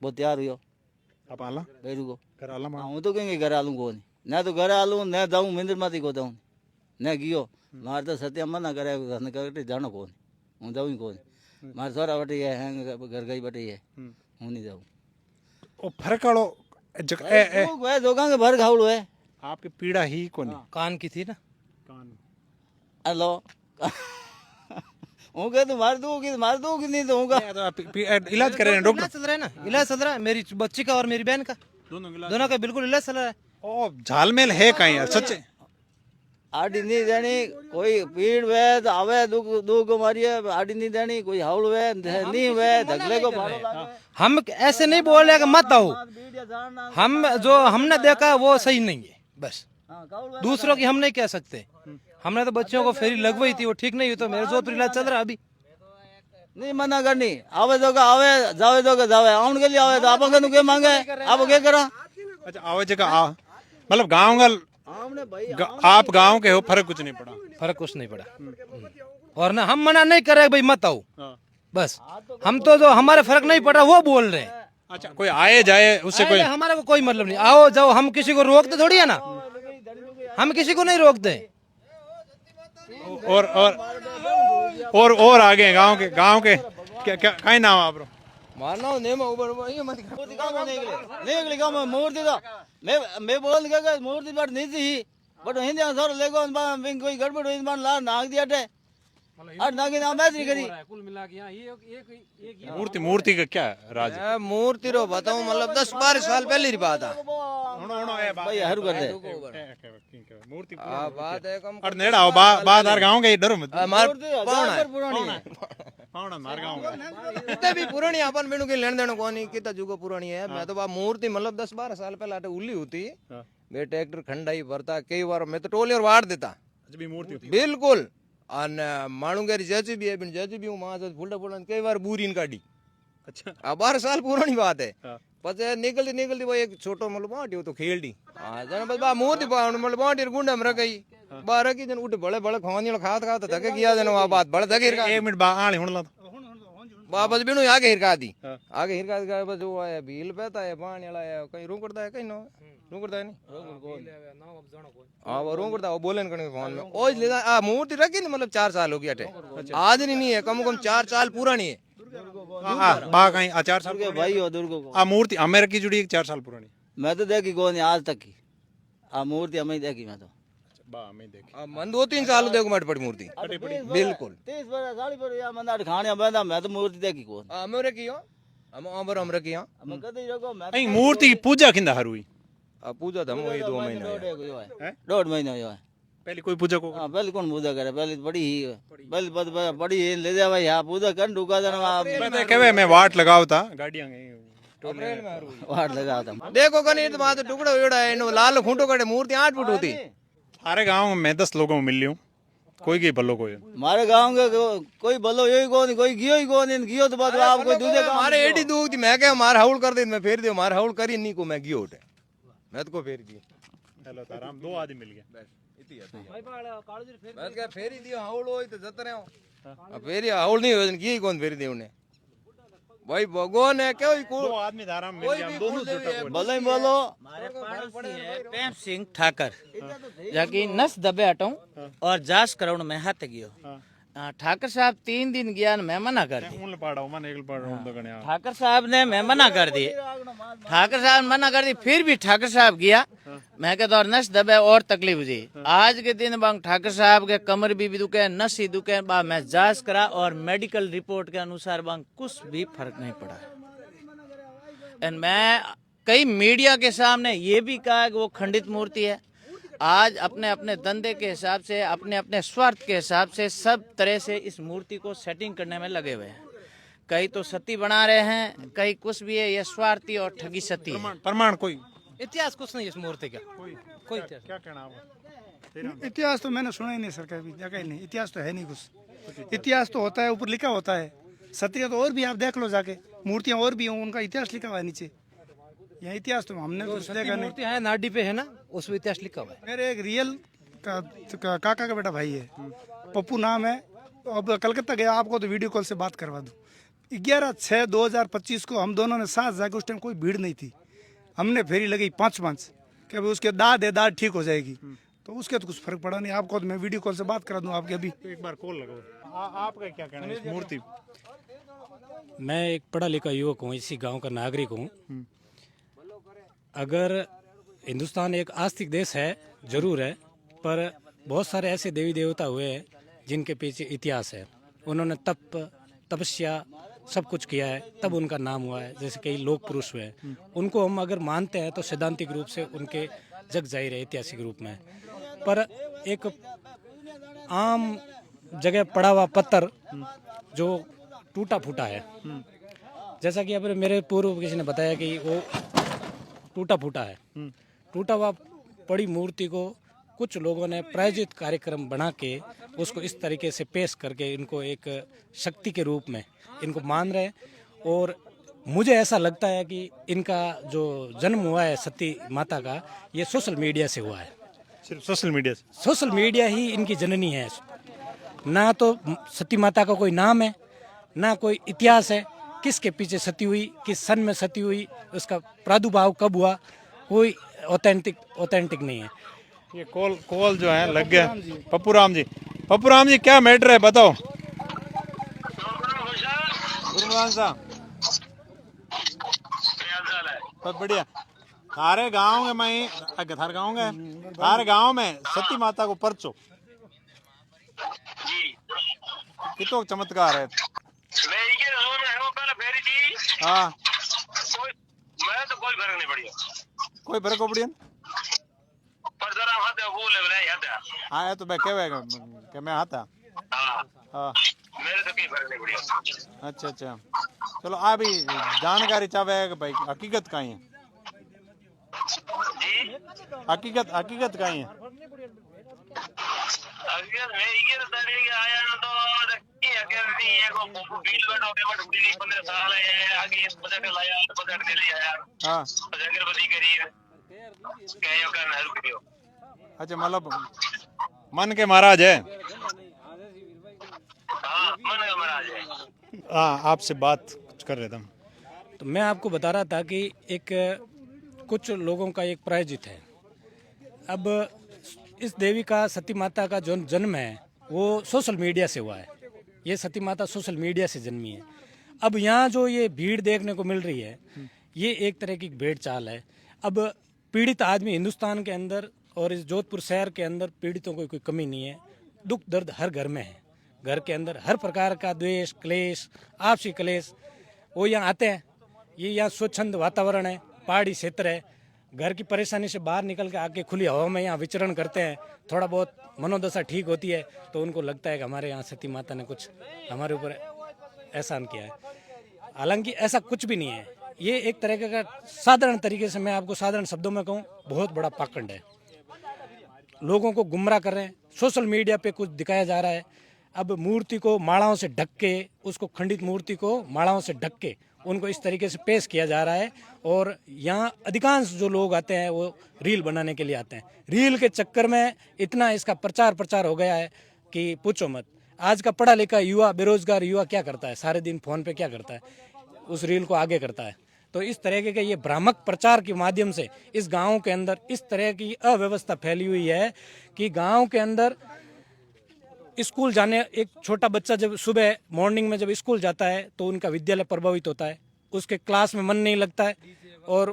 वो तैयार हुई आप आला बेरू को घर आला मां हूँ तो कहेंगे घर आलू को नहीं, न तो घर आलू न जाऊँ मंदिर माती को जाऊँ न गियो, मारे तो सत्या मना करे करके जानो को नहीं, हूँ जाऊँ को नहीं, मारे सोरा बटी है घर गई बटी है, हूँ नहीं जाऊँ। ओ फर्क वालो जगह दोकान के भर खावड़ो है, आपकी पीड़ा ही को नहीं कान की थी ना, कान हेलो हूँ कह तू मार दूँ कि नहीं तो हूँ इलाज कर रहे हैं डॉक्टर चल रहा है ना, इलाज चल रहा है, मेरी बच्ची का और मेरी बहन का, दोनों का बिल्कुल इलाज चल रहा है। ओ झालमेल है कहीं यार सच्चे आड़ी नहीं देनी, कोई पीड़ वे तो आवे दुख मारिए, आड़ी नहीं देनी, कोई हावड़ वे नहीं वे धगले को भाड़ो लागे। हम ऐसे नहीं बोल रहे कि मत आओ, हम जो हमने देखा वो सही नहीं है, बस दूसरों की हम नहीं कह सकते। हमने तो बच्चों को फेरी लगवाई थी, वो ठीक नहीं हुई, तो मेरे जोधपुर इलाज चल रहा है अभी। नहीं मना करनी, आवे तो आवे, जावे तो जावे, आउन के लिए आवे तो आप क्या मांगे, आप क्या करा। अच्छा आवे जगह आ मतलब गांव का आप गांव के हो, फर्क कुछ नहीं पड़ा, फर्क कुछ नहीं पड़ा। और ना हम मना नहीं कर रहे भाई मत आओ, बस हम तो जो हमारे फर्क नहीं पड़ा वो बोल रहे हैं। अच्छा कोई आए जाए उससे कोई हमारे को कोई मतलब नहीं, आओ जाओ, हम किसी को रोकते थोड़ी है ना, हम किसी को नहीं रोकते। और आगे गांव के क्या क्या कहीं नाम आप रो मारना नहीं मैं ऊपर मत नहीं अगली काम मूर्ति तो मैं बोल के मूर्ति पर नहीं थी बट हिंदी सर लेगो कोई गड़बड़ हुई ला नाग दिया टे और नागी नाम मैत्री करी कुल मिला के मूर्ति मूर्ति का क्या राज है? मूर्ति रो बताऊं मतलब 10-12 साल पहले की बात है। भाई हर कर दे मूर्ति बात है कम और नेड़ा बात आर गांव के डरो मत हमार पुरानी है पावना मार गांव का इतने भी पुरानी अपन बिनु के लेन देन कोनी कितना जुगो पुरानी है। मैं तो बा मूर्ति मतलब 10-12 साल पहले आटे उल्ली होती बे ट्रैक्टर खंडाई भरता कई बार मैं तो टोली और वाड़ देता भी मूर्ति होती बिल्कुल अन मानू के जैसी भी है बिन जैसी भी हूँ वहां से फुलटा फुलटा कई बार बूरी काटी। अच्छा 12 साल पुरानी बात है। પછી નીકળતી वो एक छोटो मतलब बाटी तो खेलडी हां जने बस बा मूर्ति पाउंड मतलब बाटी गुंडा में रखई बाहर की जन उठे बड़े बड़े खानी खात खात धके गया जन वा बात बड़े धके हिरका 1 मिनट बा आली हुन ला वापस बिनु आगे हिरका दी आगे हिरका का बस वो है भील पेता है पानी वाला है कहीं रू करता है कहीं नो रू करता है नहीं हां वो रू करता वो बोलन कने फोन में ओ ले आ मूर्ति रखी न मतलब 4 साल हो गया टे आज नहीं है कम कम 4 साल पुरानी है। बा कहीं 4 साल के भाई हो दुर्गो को आ मूर्ति हमें की जुड़ी 4 साल पुरानी मैं तो देखी कौन आज तक की आ मूर्ति हमें देखी मैं तो बा हमें देखी मन 2-3 साल देखो मट पड़ी मूर्ति बिल्कुल 30 वर्ष साड़ी पर या मंदा खाने बंदा मैं तो मूर्ति देखी कौन हमरे कियो हम अमर हमरे कियो हम कदे रखो मैं नहीं मूर्ति की पूजा किंदा हर हुई पूजा धम हुई 2 महीने डेढ़ महीना हुआ है पहले कोई पूजा को हां पहले कौन पूजा करे पहले बड़ी ही पहले बड़ी ही ले जा भाई हां पूजा कर ढुका देना मैं कहवे मैं वाट लगाव था गाड़ियां अप्रैल में हुई वाट लगा था देखो कनी तो बात टुकड़ा होड़ा है नो लाल खूंटो कड़े मूर्ति 8 फुट होती सारे गांव में 10 लोगों को मिल लियो कोई की भलो कोई हमारे गांव के कोई भलो यही कौन कोई गियो ही कौन गियो तो बात आप कोई दूसरे गांव मारे एडी दूध थी मैं क्या मार हाउल कर दे मैं फेर दे मार हाउल करी नहीं को मैं गियो उठे मैं तो को फेर दी हेलो ताराम 2 आदमी मिल गया बस इती है भाई बाड़ा काळजी फेर मैं क्या फेरी दियो हाउल होई तो जत रहे हो फेरी हाउल नहीं हो की कौन फेरी दे उन्हें भाई भगवान है क्या दो आदमी धारा में मिल गया, हम दोनों झूठा बोल। बोलो ही बोलो। हमारे पड़ोसी है प्रेम सिंह ठाकर जाकि नस दबे हटाऊं और 10 करोड़ में हाथ गयो। ठाकर साहब 3 दिन गया मैं मना कर दी। उन पाड़ा मन एक पाड़ा उन तो गणिया। ठाकर साहब ने मैं मना कर दी, ठाकर साहब ने मना कर दी, फिर भी ठाकर साहब गया। मैं कहता और नस दबे और तकलीफ हुई। आज के दिन बांग ठाकर साहब के कमर भी दुखे, नस ही दुखे, बा मैं जांच करा और मेडिकल रिपोर्ट के अनुसार बांग कुछ भी फर्क नहीं पड़ा। एंड मैं कई मीडिया के सामने ये भी कहा कि वो खंडित मूर्ति है। आज अपने अपने धंधे के हिसाब से, अपने अपने स्वार्थ के हिसाब से सब तरह से इस मूर्ति को सेटिंग करने में लगे हुए हैं। कई तो सती बना रहे हैं, कई कुछ भी है, ये स्वार्थी और ठगी सती है। प्रमाण कोई इतिहास कुछ नहीं इस मूर्ति का, कोई क्या कहना है? इतिहास तो मैंने सुना ही नहीं सर, कभी जगह ही नहीं, इतिहास तो है नहीं कुछ। इतिहास तो होता है ऊपर लिखा होता है, सत्य तो और भी आप देख लो जाके, मूर्तियां और भी हों, उनका इतिहास लिखा हुआ है नीचे। यहाँ इतिहास तो हमने कुछ देखा नहीं। मूर्ति है नाडी पे है ना, उसमें इतिहास लिखा हुआ है। मेरे एक रियल काका का बेटा भाई है, पप्पू नाम है। अब कलकत्ता गया, आपको तो वीडियो कॉल से बात करवा दूं। 11/6/2025 को हम दोनों ने साथ जाके, उस टाइम कोई भीड़ नहीं थी, हमने फेरी लगी 5 कि अभी उसके दाद है, दाद ठीक हो जाएगी। तो उसके तो कुछ फर्क पड़ा नहीं। आपको तो मैं वीडियो कॉल से बात करा दूं आपके अभी। एक बार कॉल लगाओ। आपका क्या कहना है इस मूर्ति? मैं एक पढ़ा लिखा युवक हूँ, इसी गांव का नागरिक हूँ। अगर हिंदुस्तान एक आस्तिक देश है, जरूर है, पर बहुत सारे ऐसे देवी देवता हुए हैं जिनके पीछे इतिहास है। उन्होंने तपस्या सब कुछ किया है, तब उनका नाम हुआ है। जैसे कई लोक पुरुष हुए हैं, उनको हम अगर मानते हैं तो सैद्धांतिक रूप से उनके जग जाहिर है ऐतिहासिक रूप में। पर एक आम जगह पड़ा हुआ पत्थर जो टूटा फूटा है, जैसा कि अब मेरे पूर्व किसी ने बताया कि वो टूटा फूटा है, टूटा हुआ पड़ी मूर्ति को कुछ लोगों ने प्रायोजित कार्यक्रम बना के उसको इस तरीके से पेश करके इनको एक शक्ति के रूप में इनको मान रहे। और मुझे ऐसा लगता है कि इनका जो जन्म हुआ है सती माता का, ये सोशल मीडिया से हुआ है। सिर्फ सोशल मीडिया से? सोशल मीडिया ही इनकी जननी है। ना तो सती माता का कोई नाम है, ना कोई इतिहास है, किसके पीछे सती हुई, किस सन में सती हुई, उसका प्रादुर्भाव कब हुआ, कोई ऑथेंटिक नहीं है। ये कॉल जो है लग गया। पप्पू राम जी क्या मैटर है बताओ। गुरमान साहब बहुत बढ़िया। थारे गांव में थारे गांव में थारे गांव में सती माता को परचो कितो चमत्कार है। हाँ मैं तो कोई फर्क नहीं पड़िया, कोई फर्क को बढ़िया पर जरा हाथ है वो ले हाथ है। हाँ तो मैं कहेगा कि मैं आता। हाँ मेरे तो कोई फर्क नहीं पड़िया। अच्छा चलो अभी जानकारी चाहे भाई हकीकत कहीं है, हकीकत कहीं है। मैं ये तारीख के आया ना तो ये अगर नहीं है को बिल बैठो के बट 15 साल है आगे इस बजट लाया बजट दे लिया यार। हां अगरबत्ती करी कहो करना है रुकियो। अच्छा मतलब मन के महाराज है। हां मन के महाराज है। हाँ आपसे बात कुछ कर रहे थे हम। तो मैं आपको बता रहा था कि एक कुछ लोगों का एक प्रायोजित है। अब इस देवी का सती माता का जो जन्म है वो सोशल मीडिया से हुआ है। ये सती माता सोशल मीडिया से जन्मी है। अब यहाँ जो ये भीड़ देखने को मिल रही है, ये एक तरह की भेड़ चाल है। अब पीड़ित आदमी हिंदुस्तान के अंदर और इस जोधपुर शहर के अंदर पीड़ितों को कोई कमी नहीं है। दुख दर्द हर घर में है। घर के अंदर हर प्रकार का द्वेष क्लेश आपसी क्लेश वो यहाँ आते हैं। ये यहाँ स्वच्छंद वातावरण है, पहाड़ी क्षेत्र है। घर की परेशानी से बाहर निकल के आके खुली हवा में यहाँ विचरण करते हैं। थोड़ा बहुत मनोदशा ठीक होती है तो उनको लगता है कि हमारे यहाँ सती माता ने कुछ हमारे ऊपर एहसान किया है। हालांकि ऐसा कुछ भी नहीं है। ये एक तरह का साधारण तरीके से, मैं आपको साधारण शब्दों में कहूँ, बहुत बड़ा पाखंड है। लोगों को गुमराह कर रहे हैं। सोशल मीडिया पे कुछ दिखाया जा रहा है। अब मूर्ति को मालाओं से ढक के, उसको खंडित मूर्ति को मालाओं से ढक के उनको इस तरीके से पेश किया जा रहा है। और यहाँ अधिकांश जो लोग आते हैं वो रील बनाने के लिए आते हैं। रील के चक्कर में इतना इसका प्रचार हो गया है कि पूछो मत। आज का पढ़ा लिखा युवा, बेरोजगार युवा क्या करता है? सारे दिन फोन पे क्या करता है? उस रील को आगे करता है। तो इस तरह के ये भ्रामक प्रचार के माध्यम से इस गांव के अंदर इस तरह की अव्यवस्था फैली हुई है कि गांव के अंदर स्कूल जाने, एक छोटा बच्चा जब सुबह मॉर्निंग में जब स्कूल जाता है तो उनका विद्यालय प्रभावित होता है, उसके क्लास में मन नहीं लगता है और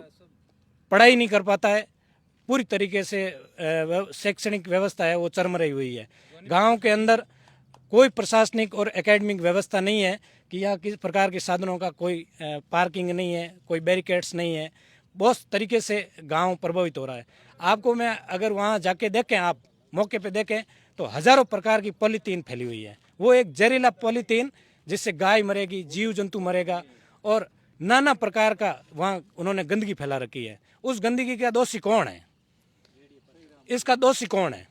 पढ़ाई नहीं कर पाता है। पूरी तरीके से शैक्षणिक व्यवस्था है वो चरमराई हुई है। गांव के अंदर कोई प्रशासनिक और एकेडमिक व्यवस्था नहीं है कि यहाँ किस प्रकार के साधनों का कोई पार्किंग नहीं है, कोई बैरिकेड्स नहीं है। बहुत तरीके से गांव प्रभावित हो रहा है। आपको मैं अगर वहाँ जाके देखें, आप मौके पे देखें तो हजारों प्रकार की पॉलीथीन फैली हुई है। वो एक जहरीला पॉलीथीन जिससे गाय मरेगी, जीव जंतु मरेगा और नाना प्रकार का वहाँ उन्होंने गंदगी फैला रखी है। उस गंदगी का दोषी कौन है? इसका दोषी कौन है?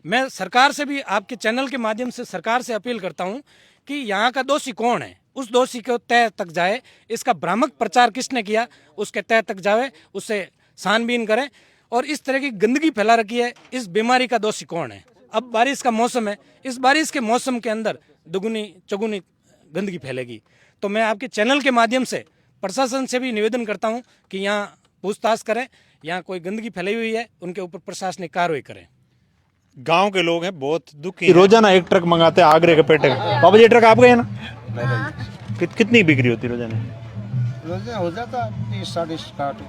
मैं सरकार से भी, आपके चैनल के माध्यम से सरकार से अपील करता हूं कि यहाँ का दोषी कौन है, उस दोषी को तय तक जाए। इसका भ्रामक प्रचार किसने किया उसके तय तक जाए, उससे छानबीन करें। और इस तरह की गंदगी फैला रखी है, इस बीमारी का दोषी कौन है? अब बारिश का मौसम है, इस बारिश के मौसम के अंदर दुगुनी चौगुनी गंदगी फैलेगी। तो मैं आपके चैनल के माध्यम से प्रशासन से भी निवेदन करता हूँ कि यहाँ पूछताछ करें, यहाँ कोई गंदगी फैली हुई है उनके ऊपर प्रशासनिक कार्रवाई करें। गांव के लोग हैं बहुत दुखी। रोजाना एक ट्रक मंगाते हैं आगरे के पेटे का। बाबा जी ट्रक आप गए ना? कितनी बिक्री होती रोजाना? रोजाना हो जाता 30-40 कार्टून।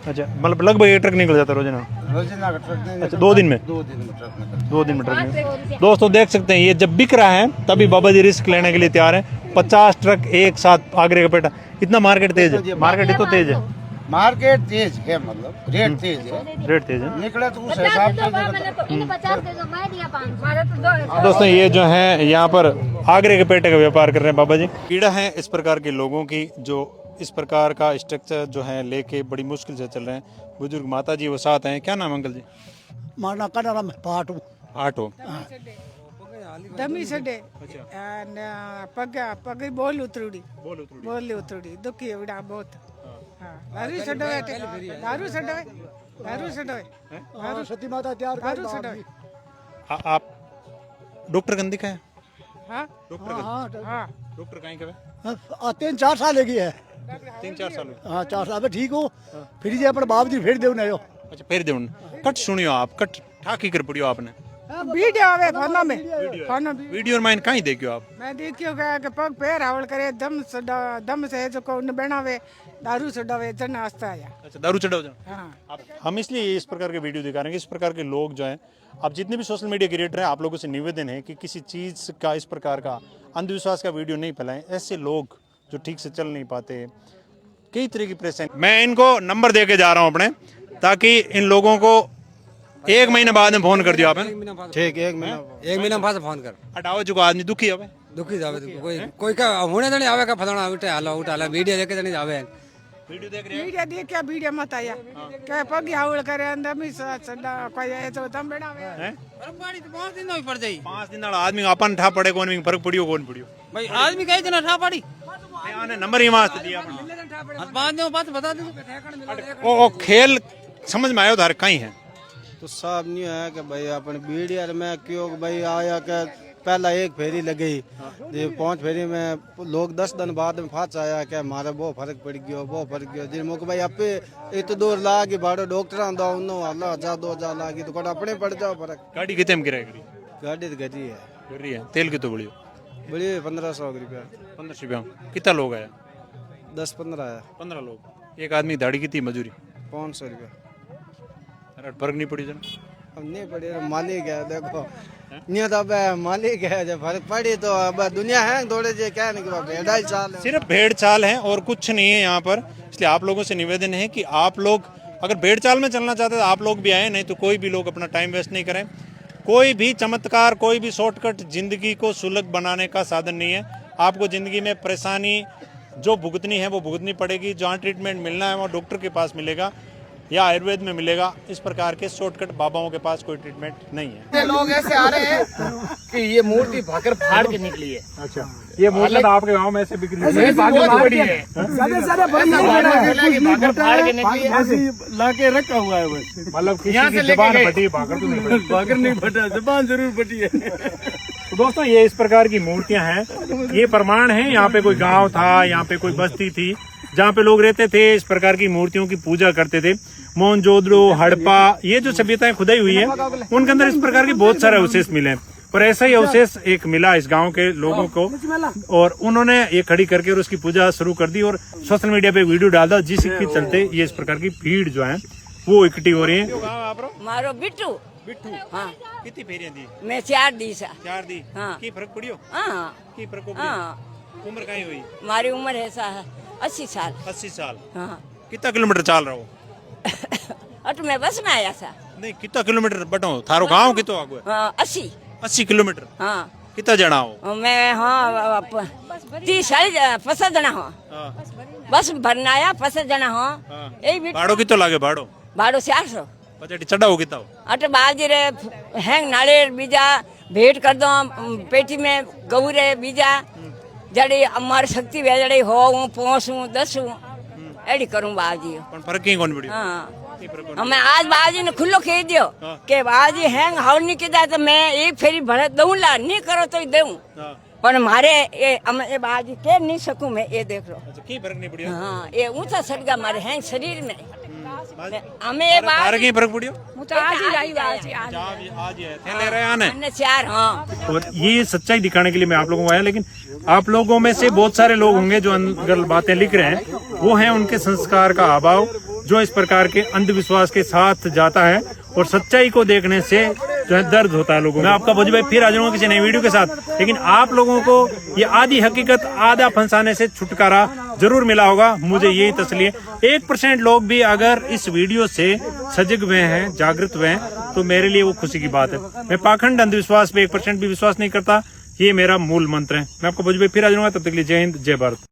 अच्छा, मतलब लगभग एक ट्रक निकल जाता रोजाना? रोजाना का ट्रक नहीं। अच्छा, 2 दिन में? 2 दिन में ट्रक निकलता। 2 दिन में ट्रक निकलता। दोस्तों देख सकते हैं, ये जब बिक रहा है तभी बाबा जी रिस्क लेने के लिए तैयार है। 50 ट्रक एक साथ आगरे का पेटा। इतना मार्केट तेज है, मार्केट तो तेज है। मार्केट तेज है, मतलब रेट तेज है। रेट तेज है, निकले तो उस हिसाब से। दोस्तों ये जो है यहाँ पर आगरे के पेटे का व्यापार कर रहे हैं बाबा जी। पीड़ा है इस प्रकार के लोगों की जो इस प्रकार का स्ट्रक्चर जो है लेके बड़ी मुश्किल से चल रहे हैं। बुजुर्ग माता जी वो साथ हैं। क्या नाम अंकल जी? मारना का नाम पाटू आटो। दमी सडे पग बोल उतरुड़ी दुखी एवढा बहुत। दारू सडवे सती माता तैयार दारू सडवे। आप डॉक्टर गंदी का है? डॉक्टर कहीं का है? 3-4 साल लगी है। 3-4 साल? हाँ 4 साल में ठीक हो। फिर जे अपन बाप जी फिर देव हो। अच्छा, फिर देव कट सुनियो आप, कट ठाकी कर पड़ियो आपने। वीडियो आवे फोन में, वीडियो माइन कहीं देखियो आप? मैं देखियो कि पग पैर हावल करे, दम से जो को बनावे दारू सडावे जन आस्ता आया। अच्छा, दारू चढ़ाओ जन। हाँ। हम इसलिए इस प्रकार के वीडियो दिखा रहे हैं। इस प्रकार के लोग जो हैं, आप जितने भी सोशल मीडिया क्रिएटर हैं, आप लोगों से निवेदन है कि किसी चीज़ का इस प्रकार का अंधविश्वास का वीडियो नहीं फैलाएं। ऐसे लोग जो ठीक से चल नहीं पाते, कई तरह की परेशानी। मैं इनको नंबर दे के जा रहा हूँ अपने, ताकि इन लोगों को 1 महीने बाद में फोन कर दिया आपने। ठीक, 1 महीना बाद फोन कर हटाओ जो आदमी दुखी है, दुखी जावे कोई का होने नहीं आवे का फलाना उठे हालो वीडियो देखे नहीं जावे। वीडियो देख रहे हैं? वीडियो देख के वीडियो मत आया क्या पग हावल करे अंदर में सडा कोई है तो दम बनावे। पानी तो 5 दिन ही पड़ जाई। 5 दिन वाला आदमी अपन ठा पड़े कौन भी फर्क पड़ियो कौन पड़ियो भाई? आदमी कई दिन ठा पड़ी आने नंबर ही वास्ते दिया अपन। 5 दिन बाद बता दो। ओ खेल समझ में आयो धार कहीं है तो साहब नहीं है कि भाई अपन वीडियो में क्यों भाई आया कि पहला 1 फेरी लगी, 5 फेरी में लोग 10 दिन बाद में फाच आया कि हमारे बहुत फर्क पड़ गया जिन मुख भाई आपे इतने दूर लागी भाड़ो डॉक्टर आंदा उन्नो अल्लाह 1000-2000 लागी तो कोटा अपने पड़ जाओ फर्क। गाड़ी कितने में किराया करी? गाड़ी तो गरी है। तेल की तो बड़ी 1500 रुपया। 1500 रुपया। कितना लोग आया? 10-15 आया। 15 लोग। एक आदमी दाढ़ी की थी मजूरी 500 रुपया। फर्क नहीं पड़ी जन? अब नहीं पड़ी, मालिक है देखो नहीं तो अब मालिक है, जब फर्क पड़ी तो अब दुनिया है थोड़े जे क्या नहीं कि भेड़ा ही चाल है। सिर्फ भेड़ चाल है और कुछ नहीं है यहाँ पर। इसलिए आप लोगों से निवेदन है कि आप लोग अगर भेड़ चाल में चलना चाहते हैं तो आप लोग भी आए, नहीं तो कोई भी लोग अपना टाइम वेस्ट नहीं करें। कोई भी चमत्कार, कोई भी शॉर्टकट जिंदगी को सुलभ बनाने का साधन नहीं है। आपको जिंदगी में परेशानी जो भुगतनी है वो भुगतनी पड़ेगी। जहाँ ट्रीटमेंट मिलना है वो डॉक्टर के पास मिलेगा या आयुर्वेद में मिलेगा। इस प्रकार के शॉर्टकट बाबाओं के पास कोई ट्रीटमेंट नहीं है। लोग ऐसे आ रहे हैं कि ये मूर्ति भाकर फाड़ के निकली है। अच्छा, ये मूर्ति आपके गांव में ऐसे बिक्री है? बड़ी है, भाकर फाड़ के निकली है, लाके रखा हुआ है बस। मतलब किसी की जबान फटी, भाकर तो नहीं फटी। भाकर नहीं फटा, जबान जरूर फटी है। तो दोस्तों ये इस प्रकार की मूर्तियां हैं, ये प्रमाण है यहाँ पे कोई गांव था, यहाँ पे कोई बस्ती थी जहाँ पे लोग रहते थे, इस प्रकार की मूर्तियों की पूजा करते थे। मोहनजोदड़ो, हड़प्पा, ये जो सभ्यताएं खुदाई हुई है उनके अंदर इस प्रकार के बहुत सारे अवशेष मिले हैं। और ऐसा ही अवशेष एक मिला इस गांव के लोगों को, और उन्होंने ये खड़ी करके और उसकी पूजा शुरू कर दी और सोशल मीडिया पे वीडियो डाल दिया, जिसके चलते ये इस प्रकार की भीड़ जो है वो इकट्ठी हो रही है। मारो बिट्टू बिट्टू, हाँ कितनी फेरियां दी? मैं 4 दी सा 4 दी। हाँ। की फर्क पड़ियो? हाँ की फर्क हो हाँ उम्र कहीं हुई? हमारी उम्र है सा 80 साल। 80 साल। हाँ कितना किलोमीटर चाल रहा हो? अट मैं बस में आया था। नहीं, कितना किलोमीटर बटो थारो गांव कितो आगो है? हाँ 80 किलोमीटर। हाँ कितना जना हो? मैं हाँ 30 जना हो, बस भरना आया 50 जना हो। यही बिट्टू भाड़ो कितो लागे? भाड़ो भाड़ो 400। बजट चढ़ा हो कितना? अट बाजी रे हैंग नाले बीजा भेंट कर दो पेटी में गऊ रे बीजा जड़ी अमर शक्ति वे जड़ी हो पहुंचू 10 एडी करूं बाजी। पण फर्क ही कोन पड़ियो? हाँ हमें आज बाजी ने खुल्लो कह दियो के बाजी हैंग हाउ नहीं किया तो मैं एक फेरी भर दऊं ला, नहीं करो तो दूं, पर मारे ये बाजी कह नहीं सकूं मैं। ये देख लो। अच्छा, की फर्क नहीं पड़ियो? हाँ ये ऊंचा सड़गा मारे हैंग शरीर में। हमें ये फर्क ही फर्क पड़ियो? आज ही आज ही है थे ले रहे आने। 4 हाँ। और ये सच्चाई दिखाने के लिए मैं आप लोगों को आया, लेकिन आप लोगों में से बहुत सारे लोग होंगे जो अगर बातें लिख रहे हैं वो है उनके संस्कार का अभाव, जो इस प्रकार के अंधविश्वास के साथ जाता है और सच्चाई को देखने से जो है दर्द होता है लोगों में। मैं आपका भोजी भाई फिर आ जाऊंगा किसी नई वीडियो के साथ, लेकिन आप लोगों को ये आधी हकीकत आधा फंसाने से छुटकारा जरूर मिला होगा, मुझे यही तसल्ली है। 1% लोग भी अगर इस वीडियो से सजग हुए हैं, जागृत हुए हैं, तो मेरे लिए वो खुशी की बात है। मैं पाखंड अंधविश्वास पे 1% भी विश्वास नहीं करता, ये मेरा मूल मंत्र है। मैं आपको भोजी भाई फिर आ जाऊंगा, तब तक के लिए जय हिंद, जय भारत।